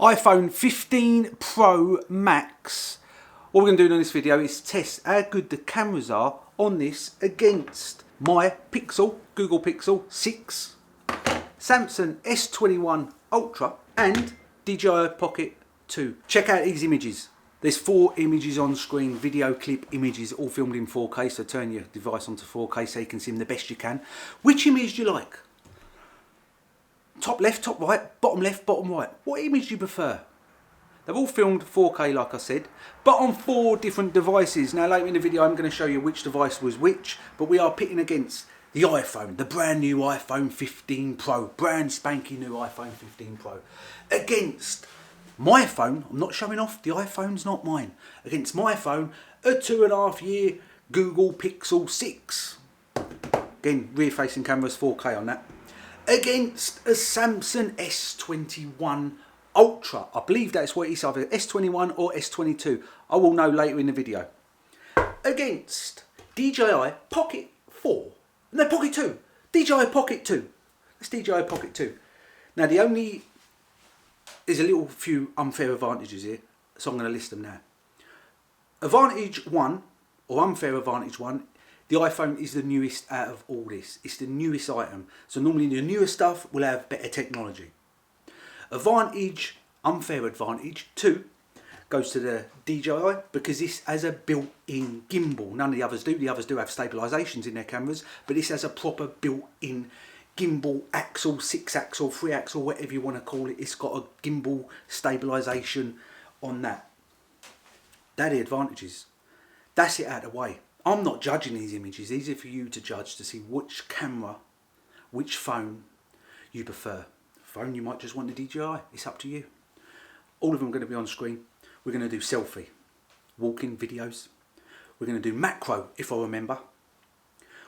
iPhone 15 Pro Max. What we're going to do in this video is test how good the cameras are on this against my Pixel, Google Pixel 6, Samsung S21 Ultra and DJI Pocket 2. Check out these images. There's 4 images on screen, video clip images, all filmed in 4K, so turn your device onto 4K so you can see them the best you can. Which image do you like? Top left, top right, bottom left, bottom right. What image do you prefer? They've all filmed 4K like I said, but on 4 different devices. Now later in the video I'm going to show you which device was which, but we are pitting against the iPhone, the brand new iPhone 15 Pro, brand spanky new iPhone 15 Pro, against my phone. I'm not showing off, the iPhone's not mine. Against my phone, a 2.5 year Google Pixel 6. Again, rear facing cameras, 4K on that. Against a Samsung S21 Ultra. I believe that's what it is, either S21 or S22. I will know later in the video. Against DJI Pocket 4. No, Pocket 2. DJI Pocket 2. That's DJI Pocket 2. Now there's a little few unfair advantages here, so I'm going to list them now. Advantage 1, or unfair advantage 1, the iPhone is the newest out of all this. It's the newest item. So normally the newer stuff will have better technology. Advantage, unfair advantage 2, goes to the DJI because this has a built-in gimbal. None of the others do. The others do have stabilizations in their cameras, but this has a proper built-in gimbal axle, 6-axle, 3-axle, whatever you want to call it. It's got a gimbal stabilization on that. They're the advantages. That's it out of the way. I'm not judging these images. These are for you to judge, to see which camera, which phone you prefer. Phone, you might just want the DJI. It's up to you. All of them are going to be on screen. We're going to do selfie, walking videos. We're going to do macro, if I remember.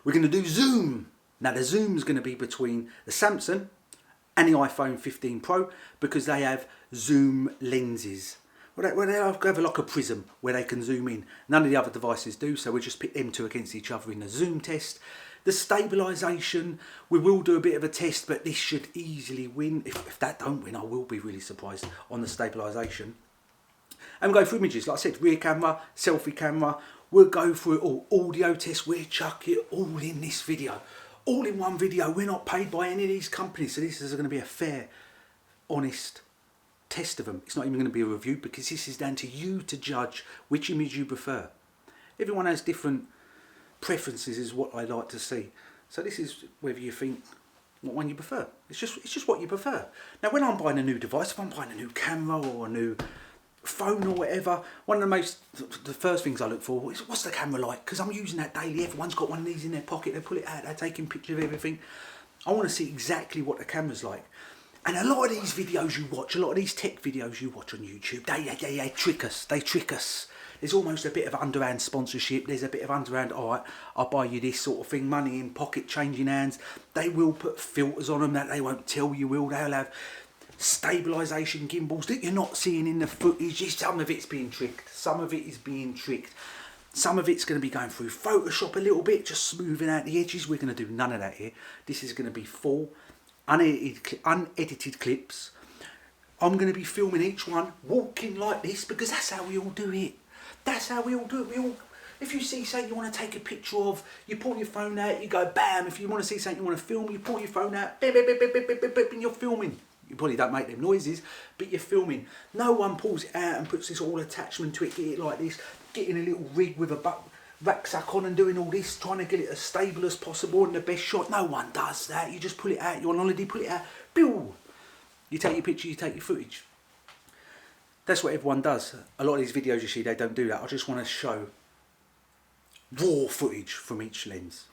We're going to do zoom. Now the zoom is going to be between the Samsung and the iPhone 15 Pro because they have zoom lenses. Well, they have like a prism where they can zoom in. None of the other devices do, so we'll just pit them two against each other in the zoom test. The stabilisation, we will do a bit of a test, but this should easily win. If that don't win, I will be really surprised on the stabilisation. And we'll go through images, like I said, rear camera, selfie camera. We'll go through it all, audio test, we'll chuck it all in this video. All in one video. We're not paid by any of these companies, so this is going to be a fair, honest test of them. It's not even going to be a review because this is down to you to judge which image you prefer. Everyone has different preferences, is what I like to see. So this is whether you think what one you prefer. It's just what you prefer. Now when I'm buying a new device, if I'm buying a new camera or a new phone or whatever, one of the first things I look for is what's the camera like, because I'm using that daily. Everyone's got one of these in their pocket, they pull it out, they're taking pictures of everything. I want to see exactly what the camera's like. And a lot of these videos you watch, a lot of these tech videos you watch on YouTube, they trick us. They trick us. There's almost a bit of underhand sponsorship. There's a bit of underhand, all right, I'll buy you this sort of thing, money in pocket, changing hands. They will put filters on them that they won't tell you will. They'll have stabilisation gimbals that you're not seeing in the footage. Some of it's being tricked. Some of it is being tricked. Some of it's going to be going through Photoshop a little bit, just smoothing out the edges. We're going to do none of that here. This is going to be full unedited clips. I'm going to be filming each one walking like this because that's how we all do it. That's how we all do it. If you see something you want to take a picture of, you pull your phone out, you go bam. If you want to see something you want to film, you pull your phone out, beep, beep, beep, beep, beep, beep, beep, and you're filming. You probably don't make them noises, but you're filming. No one pulls it out and puts this all attachment to it, get it like this, getting a little rig with a rucksack on and doing all this, trying to get it as stable as possible and the best shot. No one does that. You just pull it out. You're on holiday, pull it out. Pew! You take your picture, you take your footage. That's what everyone does. A lot of these videos you see, they don't do that. I just want to show raw footage from each lens.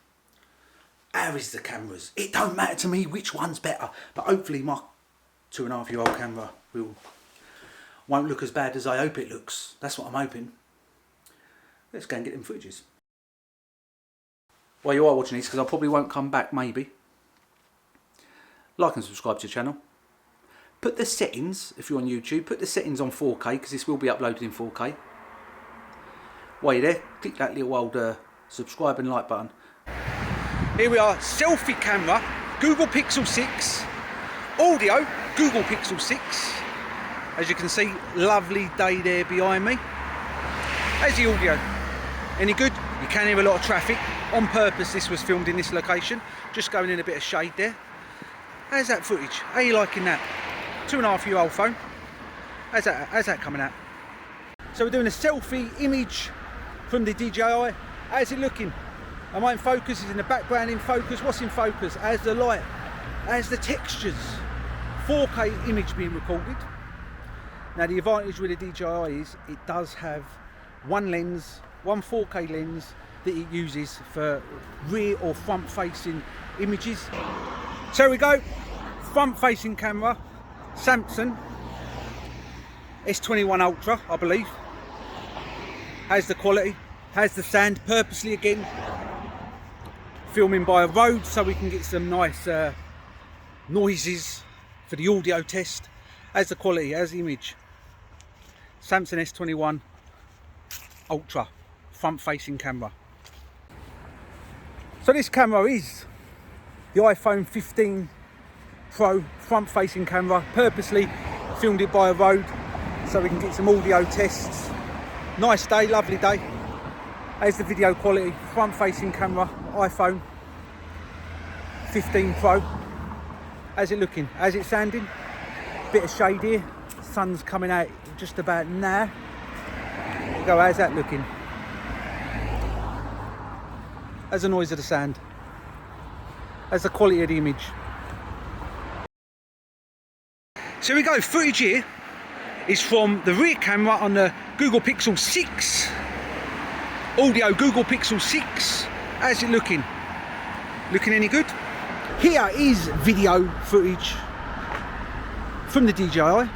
How is the cameras? It don't matter to me which one's better, but hopefully my 2.5-year-old camera won't look as bad as I hope it looks. That's what I'm hoping. Let's go and get them footages. While you are watching these, because I probably won't come back, maybe, like and subscribe to the channel. Put the settings, if you're on YouTube, put the settings on 4K because this will be uploaded in 4K. While you're there, click that little old subscribe and like button. Here we are, selfie camera, Google Pixel 6, audio, Google Pixel 6, As you can see, lovely day there behind me. How's the audio? Any good? You can hear a lot of traffic. On purpose, this was filmed in this location. Just going in a bit of shade there. How's that footage? How are you liking that? 2.5-year-old phone. How's that coming out? So we're doing a selfie image from the DJI. How's it looking? Am I in focus? Is in the background in focus? What's in focus? How's the light? How's the textures? 4K image being recorded. Now the advantage with the DJI is it does have one lens, one 4K lens that it uses for rear or front facing images. So here we go, front facing camera, Samsung S21 Ultra, I believe. How's the quality? How's the sound? Purposely again filming by a road so we can get some nice noises for the audio test. How's the quality? How's the image? Samsung S21 Ultra front facing camera. So this camera is the iPhone 15 Pro front facing camera. Purposely filmed it by a road so we can get some audio tests. Nice day, lovely day. How's the video quality? Front facing camera, iPhone 15 Pro. How's it looking? How's it sounding? Bit of shade here. Sun's coming out just about now. There you go, how's that looking? How's the noise of the sound? How's the quality of the image? So here we go, footage here is from the rear camera on the Google Pixel 6. Audio Google Pixel 6. How's it looking? Looking any good? Here is video footage from the DJI.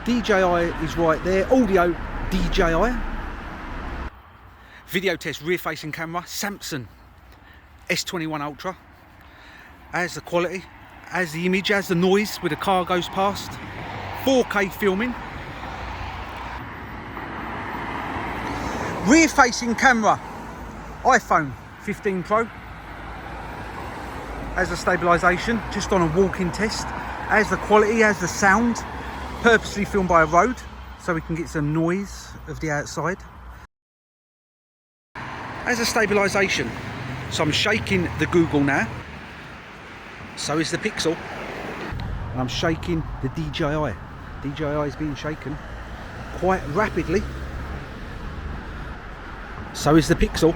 DJI is right there. Audio DJI. Video test rear facing camera, Samsung S21 Ultra. How's the quality? How's the image? How's the noise where the car goes past? 4K filming. Rear facing camera, iPhone 15 Pro. How's the stabilization? Just on a walking test. How's the quality? How's the sound? Purposely filmed by a road so we can get some noise of the outside. How's the stabilization? So I'm shaking the Google now. So is the Pixel. And I'm shaking the DJI. DJI is being shaken quite rapidly. So is the Pixel.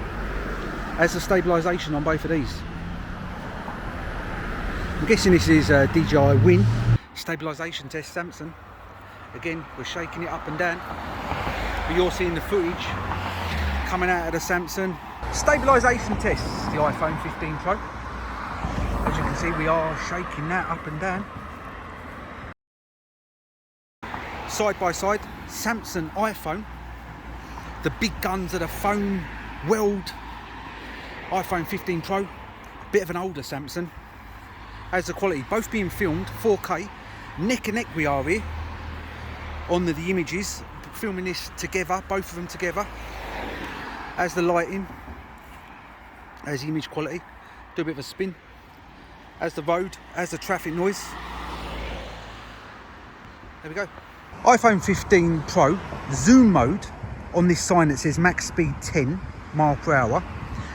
How's the stabilization on both of these? I'm guessing this is a DJI Win. Stabilization test, Samsung. Again, we're shaking it up and down. But you're seeing the footage coming out of the Samsung. Stabilization test, the iPhone 15 Pro. As you can see, we are shaking that up and down. Side by side, Samsung iPhone. The big guns of the phone world. iPhone 15 Pro. Bit of an older Samsung. How's the quality? Both being filmed 4K. Neck and neck we are here on the images. Filming this together, both of them together. How's the lighting? How's the image quality? Do a bit of a spin. How's the road? How's the traffic noise? There we go. iPhone 15 Pro, zoom mode on this sign that says max speed 10 mph.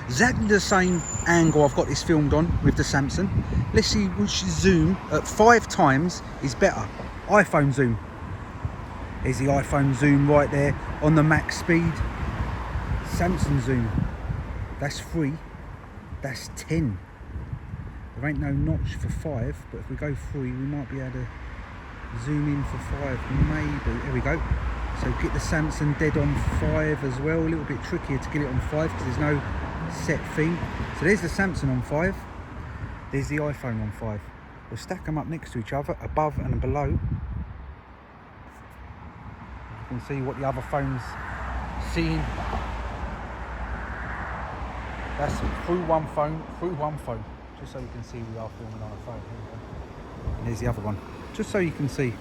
Exactly the same angle I've got this filmed on with the Samsung. Let's see which zoom at 5 times is better. iPhone zoom. There's the iPhone zoom right there on the max speed. Samsung zoom. That's 3. That's 10. There ain't no notch for 5, but if we go 3, we might be able to zoom in for 5, maybe. There we go. So get the Samsung dead on 5 as well. A little bit trickier to get it on 5 because there's no set theme. So there's the Samsung on 5. There's the iPhone on 5. We'll stack them up next to each other, above and below. You can see what the other phone's seeing. That's through one phone, just so you can see we are filming on a phone. And there's the other one, just so you can see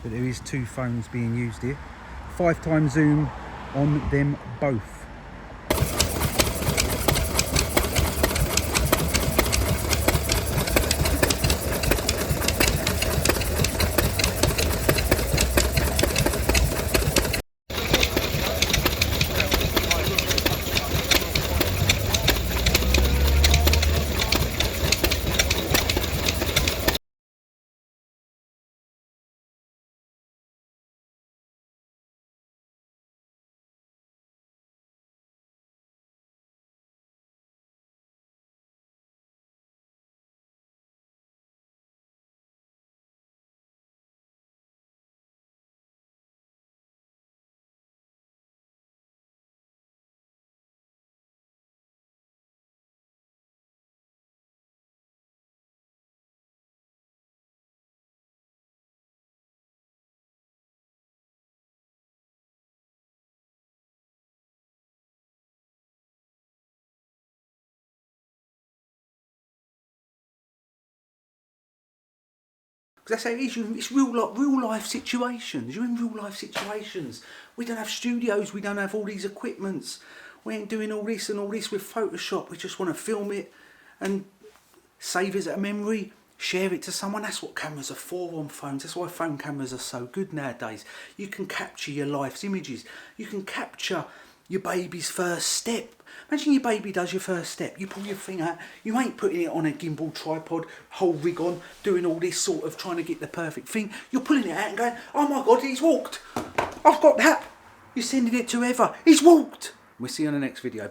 that there is 2 phones being used here. 5 times zoom on them both. Because that's how it is. It's real life situations. You're in real life situations. We don't have studios. We don't have all these equipments. We ain't doing all this and all this with Photoshop. We just want to film it and save it as a memory, share it to someone. That's what cameras are for on phones. That's why phone cameras are so good nowadays. You can capture your life's images. You can capture your baby's first step. Imagine your baby does your first step. You pull your thing out. You ain't putting it on a gimbal tripod, whole rig on, doing all this sort of trying to get the perfect thing. You're pulling it out and going, oh my God, he's walked. I've got that. You're sending it to Eva. He's walked. We'll see you on the next video.